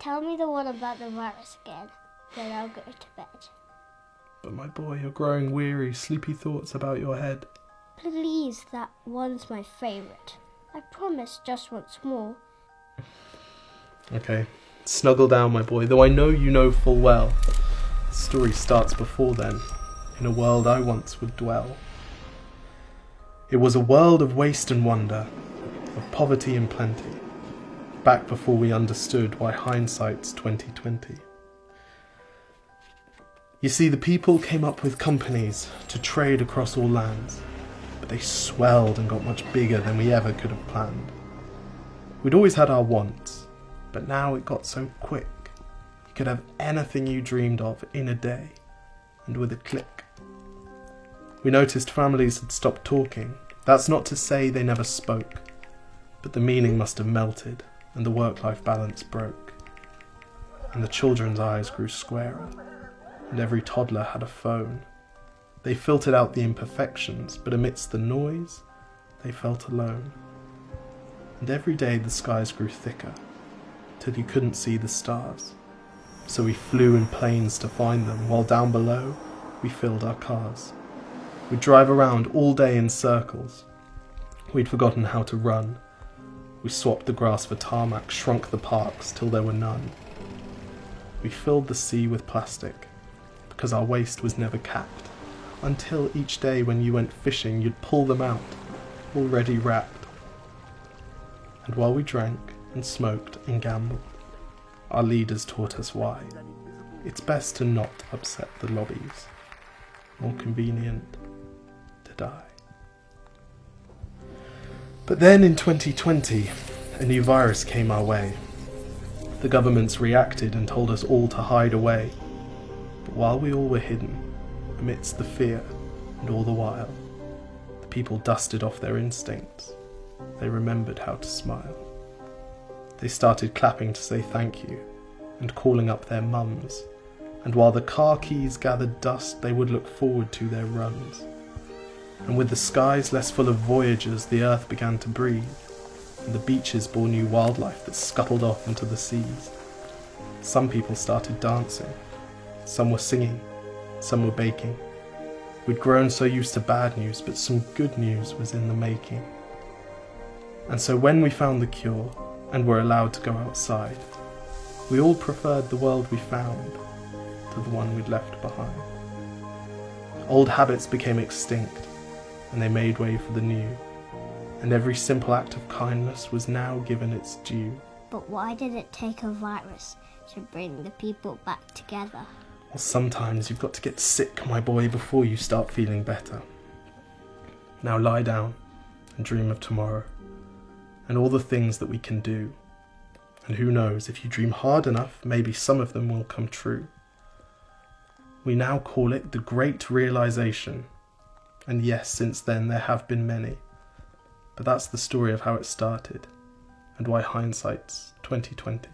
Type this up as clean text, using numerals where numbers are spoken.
Tell me the one about the virus again, then I'll go to bed. But my boy, you're growing weary, sleepy thoughts about your head. Please, that one's my favourite. I promise just once more. Okay, snuggle down, my boy, though I know you know full well. The story starts before then, in a world I once would dwell. It was a world of waste and wonder, of poverty and plenty, back before we understood why hindsight's 2020. You see, the people came up with companies to trade across all lands, but they swelled and got much bigger than we ever could have planned. We'd always had our wants, but now it got so quick. You could have anything you dreamed of in a day, and with a click. We noticed families had stopped talking. That's not to say they never spoke, but the meaning must have melted, and the work-life balance broke. And the children's eyes grew squarer, and every toddler had a phone. They filtered out the imperfections, but amidst the noise, they felt alone. And every day the skies grew thicker, till you couldn't see the stars. So we flew in planes to find them, while down below, we filled our cars. We'd drive around all day in circles. We'd forgotten how to run. We swapped the grass for tarmac, shrunk the parks till there were none. We filled the sea with plastic, because our waste was never capped, until each day when you went fishing you'd pull them out, already wrapped. And while we drank and smoked and gambled, our leaders taught us why. It's best to not upset the lobbies. More convenient to die. But then in 2020, a new virus came our way. The governments reacted and told us all to hide away. But while we all were hidden, amidst the fear and all the while, the people dusted off their instincts. They remembered how to smile. They started clapping to say thank you and calling up their mums. And while the car keys gathered dust, they would look forward to their runs. And with the skies less full of voyagers, the earth began to breathe, and the beaches bore new wildlife that scuttled off into the seas. Some people started dancing, some were singing, some were baking. We'd grown so used to bad news, but some good news was in the making. And so when we found the cure, and were allowed to go outside, we all preferred the world we found to the one we'd left behind. Old habits became extinct, and they made way for the new, and every simple act of kindness was now given its due. But why did it take a virus to bring the people back together? Well, sometimes you've got to get sick, my boy, before you start feeling better. Now lie down and dream of tomorrow, and all the things that we can do. And who knows, if you dream hard enough, maybe some of them will come true. We now call it the Great Realization. And yes, since then there have been many. But that's the story of how it started, and why hindsight's 2020.